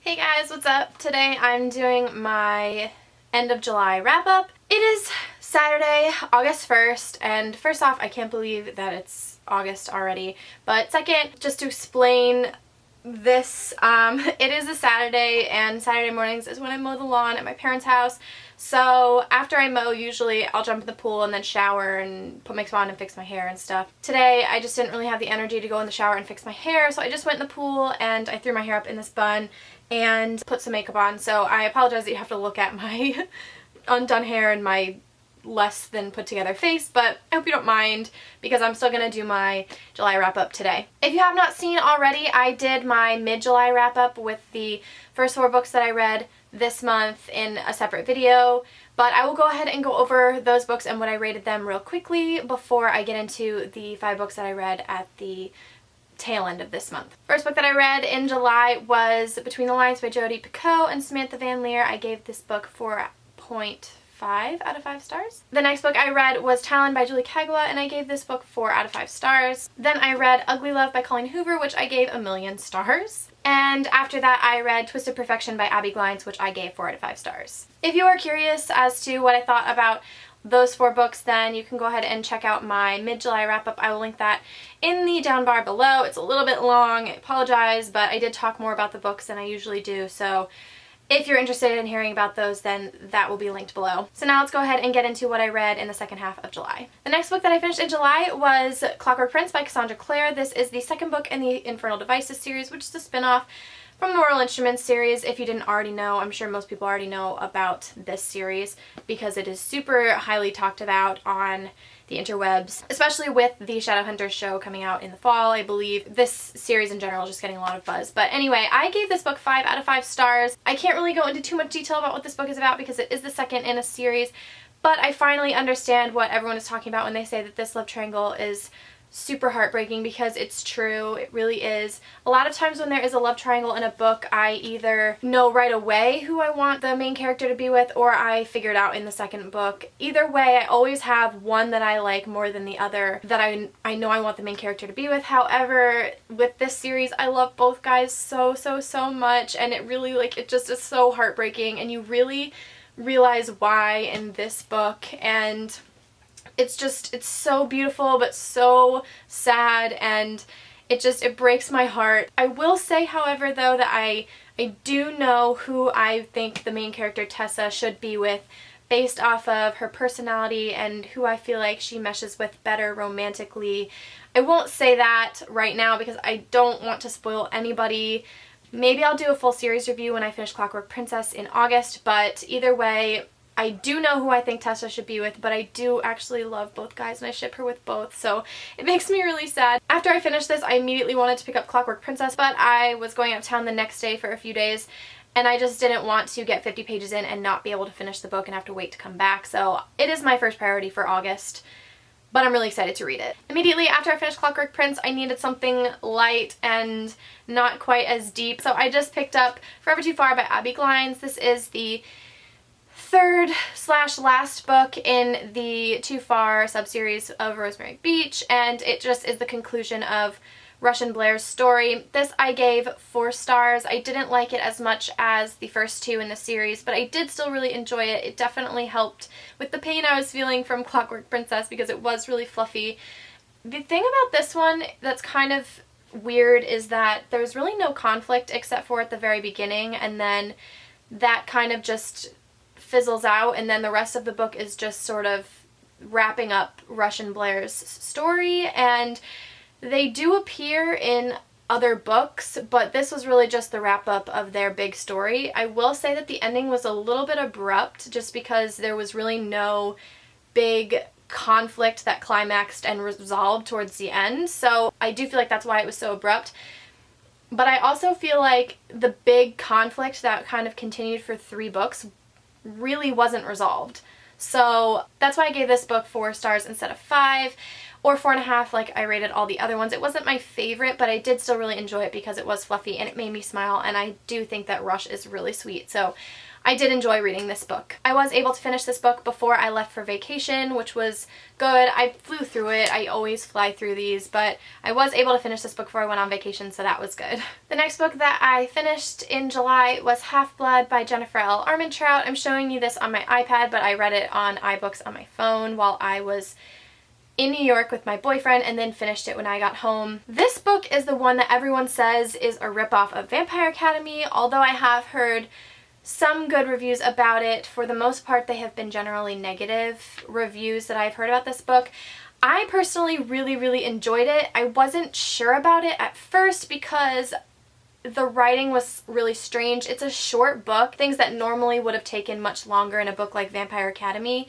Hey guys, what's up? Today I'm doing my end of July wrap up. It is Saturday, August 1st, and first off, I can't believe that it's August already. But second, just to explain this, it is a Saturday, and Saturday mornings is when I mow the lawn at my parents' house. So after I mow, usually I'll jump in the pool and then shower and put makeup on and fix my hair and stuff. Today I just didn't really have the energy to go in the shower and fix my hair, so I just went in the pool and I threw my hair up in this bun and put some makeup on. So I apologize that you have to look at my undone hair and my less than put together face, but I hope you don't mind because I'm still gonna do my July wrap up today. If you have not seen already, I did my mid-July wrap up with the first 4 books that I read this month in a separate video, but I will go ahead and go over those books and what I rated them real quickly before I get into the 5 books that I read at the tail end of this month. First book that I read in July was Between the Lines by Jodi Picoult and Samantha Van Leer. I gave this book 4.5 out of 5 stars. The next book I read was Talon by Julie Kagwa, and I gave this book 4 out of 5 stars. Then I read Ugly Love by Colleen Hoover, which I gave 1,000,000 stars. And after that I read Twisted Perfection by Abby Glines, which I gave 4 out of 5 stars. If you are curious as to what I thought about those 4 books, then you can go ahead and check out my mid-July wrap-up. I will link that in the down bar below. It's a little bit long, I apologize, but I did talk more about the books than I usually do, so if you're interested in hearing about those, then that will be linked below. So now let's go ahead and get into what I read in the second half of July. The next book that I finished in July was Clockwork Prince by Cassandra Clare. This is the second book in the Infernal Devices series, which is a spin-off from the Mortal Instruments series. If you didn't already know, I'm sure most people already know about this series because it is super highly talked about on the interwebs, especially with the Shadowhunters show coming out in the fall. I believe this series in general is just getting a lot of buzz. But anyway, I gave this book 5 out of 5 stars. I can't really go into too much detail about what this book is about because it is the second in a series, but I finally understand what everyone is talking about when they say that this love triangle is super heartbreaking, because it's true. It really is. A lot of times when there is a love triangle in a book, I either know right away who I want the main character to be with, or I figure it out in the second book. Either way, I always have one that I like more than the other that I know I want the main character to be with. However, with this series, I love both guys so much, and it really, it just is so heartbreaking, and you really realize why in this book, and it's so beautiful but so sad, and it breaks my heart. I will say, however, though, that I do know who I think the main character Tessa should be with based off of her personality and who I feel like she meshes with better romantically. I won't say that right now because I don't want to spoil anybody. Maybe I'll do a full series review when I finish Clockwork Princess in August, but either way, I do know who I think Tessa should be with, but I do actually love both guys and I ship her with both, so it makes me really sad. After I finished this, I immediately wanted to pick up Clockwork Princess, but I was going out of town the next day for a few days, and I just didn't want to get 50 pages in and not be able to finish the book and have to wait to come back, so it is my first priority for August, but I'm really excited to read it. Immediately after I finished Clockwork Prince, I needed something light and not quite as deep, so I just picked up Forever Too Far by Abby Glines. This is the third/last book in the Too Far subseries of Rosemary Beach, and it just is the conclusion of Rush and Blair's story. This I gave 4 stars. I didn't like it as much as the first 2 in the series, but I did still really enjoy it. It definitely helped with the pain I was feeling from Clockwork Princess because it was really fluffy. The thing about this one that's kind of weird is that there's really no conflict except for at the very beginning, and then that kind of just fizzles out, and then the rest of the book is just sort of wrapping up Rush and Blair's story, and they do appear in other books, but this was really just the wrap-up of their big story. I will say that the ending was a little bit abrupt just because there was really no big conflict that climaxed and resolved towards the end, so I do feel like that's why it was so abrupt. But I also feel like the big conflict that kind of continued for 3 books really wasn't resolved. So that's why I gave this book 4 stars instead of 5 or 4.5 like I rated all the other ones. It wasn't my favorite, but I did still really enjoy it because it was fluffy and it made me smile, and I do think that Rush is really sweet. So I did enjoy reading this book. I was able to finish this book before I left for vacation, which was good. I flew through it. I always fly through these, but I was able to finish this book before I went on vacation, so that was good. The next book that I finished in July was Half-Blood by Jennifer L. Armentrout. I'm showing you this on my iPad, but I read it on iBooks on my phone while I was in New York with my boyfriend and then finished it when I got home. This book is the one that everyone says is a ripoff of Vampire Academy, although I have heard some good reviews about it. For the most part, they have been generally negative reviews that I've heard about this book. I personally really enjoyed it. I wasn't sure about it at first because the writing was really strange. It's a short book. Things that normally would have taken much longer in a book like Vampire Academy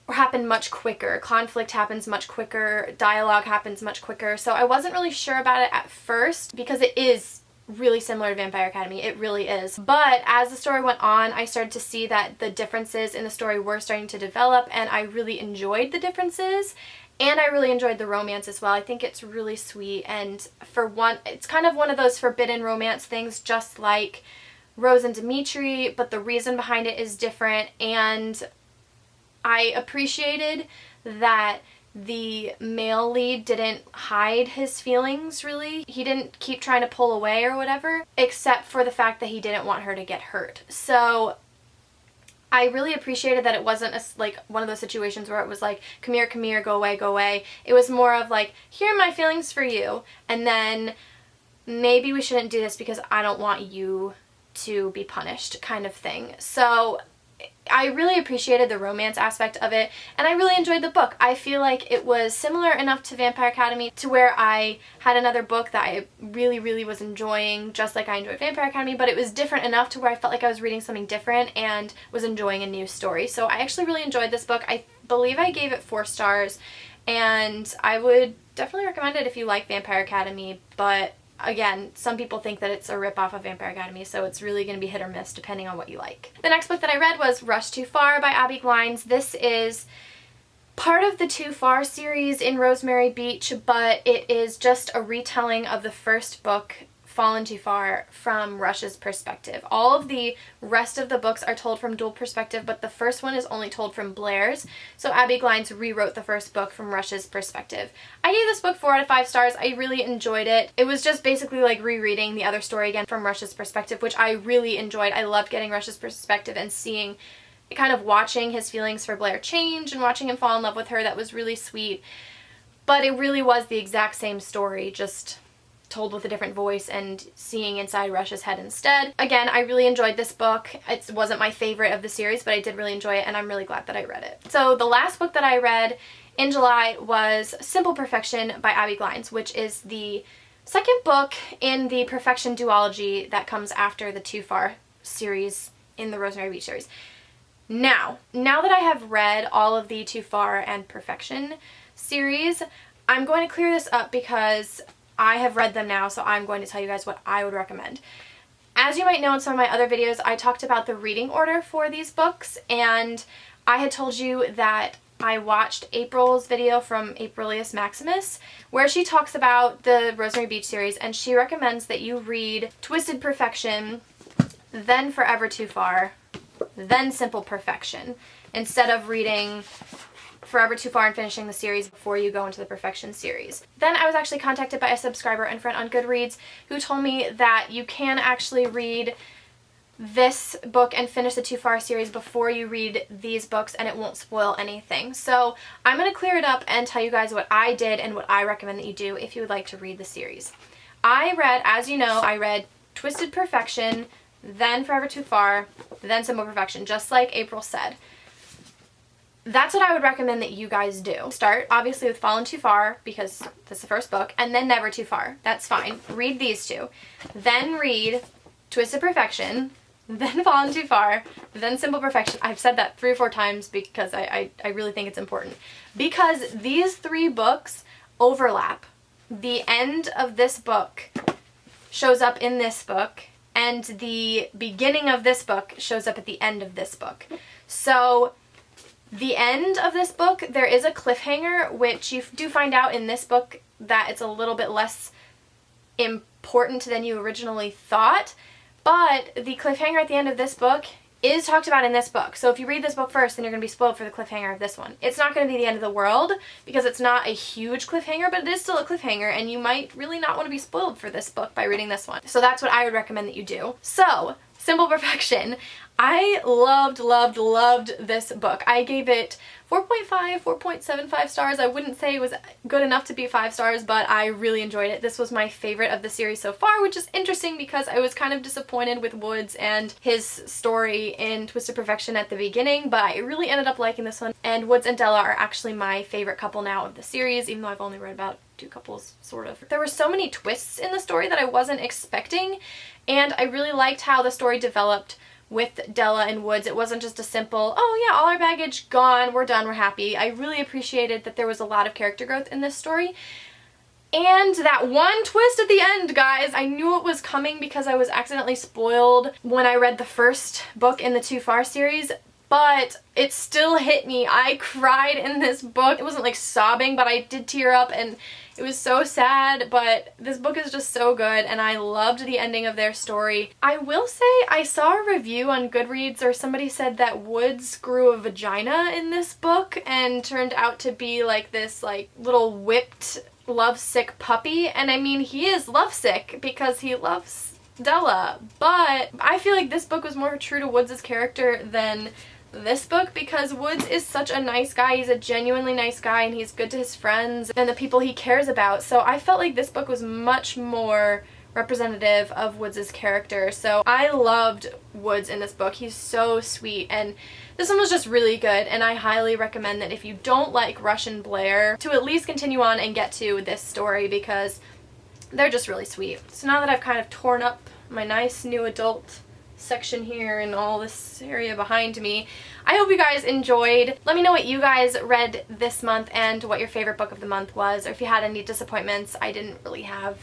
happen much quicker. Conflict happens much quicker. Dialogue happens much quicker. So I wasn't really sure about it at first because it is really similar to Vampire Academy. It really is. But as the story went on, I started to see that the differences in the story were starting to develop, and I really enjoyed the differences, and I really enjoyed the romance as well. I think it's really sweet, and for one, it's kind of one of those forbidden romance things, just like Rose and Dimitri, but the reason behind it is different, and I appreciated that the male lead didn't hide his feelings, really. He didn't keep trying to pull away or whatever, except for the fact that he didn't want her to get hurt. So I really appreciated that it wasn't like one of those situations where it was like, come here, go away, go away. It was more of like, here are my feelings for you, and then maybe we shouldn't do this because I don't want you to be punished kind of thing. So I really appreciated the romance aspect of it, and I really enjoyed the book. I feel like it was similar enough to Vampire Academy to where I had another book that I really was enjoying, just like I enjoyed Vampire Academy, but it was different enough to where I felt like I was reading something different and was enjoying a new story. So I actually really enjoyed this book. I believe I gave it 4 stars, and I would definitely recommend it if you like Vampire Academy, but again, some people think that it's a ripoff of Vampire Academy, so it's really going to be hit or miss depending on what you like. The next book that I read was Rush Too Far by Abby Glines. This is part of the Too Far series in Rosemary Beach, but it is just a retelling of the first book, Fallen Too Far, from Rush's perspective. All of the rest of the books are told from dual perspective, but the first one is only told from Blair's. So Abby Glines rewrote the first book from Rush's perspective. I gave this book 4 out of 5 stars. I really enjoyed it. It was just basically like rereading the other story again from Rush's perspective, which I really enjoyed. I loved getting Rush's perspective and seeing, kind of watching his feelings for Blair change and watching him fall in love with her. That was really sweet. But it really was the exact same story, just told with a different voice and seeing inside Rush's head instead. Again, I really enjoyed this book. It wasn't my favorite of the series, but I did really enjoy it, and I'm really glad that I read it. So the last book that I read in July was Simple Perfection by Abby Glines, which is the second book in the Perfection duology that comes after the Too Far series in the Rosemary Beach series. Now that I have read all of the Too Far and Perfection series, I'm going to clear this up because I have read them now, so I'm going to tell you guys what I would recommend. As you might know in some of my other videos, I talked about the reading order for these books, and I had told you that I watched April's video from Aprilius Maximus, where she talks about the Rosemary Beach series, and she recommends that you read Twisted Perfection, then Forever Too Far, then Simple Perfection, instead of reading Forever Too Far and finishing the series before you go into the Perfection series. Then I was actually contacted by a subscriber and friend on Goodreads who told me that you can actually read this book and finish the Too Far series before you read these books, and it won't spoil anything. So I'm going to clear it up and tell you guys what I did and what I recommend that you do if you would like to read the series. I read, as you know, I read Twisted Perfection, then Forever Too Far, then Simple Perfection, just like April said. That's what I would recommend that you guys do. Start, obviously, with Fallen Too Far, because that's the first book, and then Never Too Far. That's fine. Read these two. Then read Twisted Perfection, then Fallen Too Far, then Simple Perfection. I've said that 3 or 4 times because I really think it's important. Because these 3 books overlap. The end of this book shows up in this book, and the beginning of this book shows up at the end of this book. So the end of this book, there is a cliffhanger, which you do find out in this book that it's a little bit less important than you originally thought. But the cliffhanger at the end of this book is talked about in this book. So if you read this book first, then you're going to be spoiled for the cliffhanger of this one. It's not going to be the end of the world because it's not a huge cliffhanger, but it is still a cliffhanger, and you might really not want to be spoiled for this book by reading this one. So that's what I would recommend that you do. So, Simple Perfection. I loved this book. I gave it 4.5, 4.75 stars. I wouldn't say it was good enough to be 5 stars, but I really enjoyed it. This was my favorite of the series so far, which is interesting because I was kind of disappointed with Woods and his story in Twisted Perfection at the beginning, but I really ended up liking this one. And Woods and Della are actually my favorite couple now of the series, even though I've only read about 2 couples, sort of. There were so many twists in the story that I wasn't expecting, and I really liked how the story developed with Della and Woods. It wasn't just a simple, oh yeah, all our baggage gone, we're done, we're happy. I really appreciated that there was a lot of character growth in this story. And that one twist at the end, guys, I knew it was coming because I was accidentally spoiled when I read the first book in the Too Far series, but it still hit me. I cried in this book. It wasn't like sobbing, but I did tear up, and it was so sad, but this book is just so good, and I loved the ending of their story. I will say I saw a review on Goodreads, or somebody said that Woods grew a vagina in this book and turned out to be like this like little whipped lovesick puppy, and I mean, he is lovesick because he loves Della, but I feel like this book was more true to Woods' character than this book because Woods is such a nice guy. He's a genuinely nice guy, and he's good to his friends and the people he cares about. So I felt like this book was much more representative of Woods' character. So I loved Woods in this book. He's so sweet, and this one was just really good, and I highly recommend that if you don't like Rush and Blair to at least continue on and get to this story because they're just really sweet. So now that I've kind of torn up my nice new adult section here and all this area behind me, I hope you guys enjoyed. Let me know what you guys read this month and what your favorite book of the month was, or if you had any disappointments. I didn't really have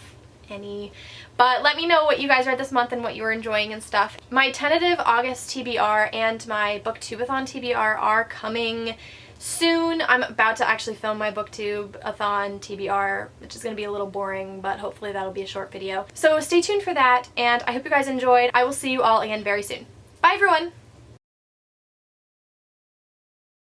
any, but let me know what you guys read this month and what you were enjoying and stuff. My tentative August TBR and my booktubeathon TBR are coming soon. I'm about to actually film my booktubeathon TBR, which is going to be a little boring, but hopefully that'll be a short video. So stay tuned for that, and I hope you guys enjoyed. I will see you all again very soon. Bye everyone!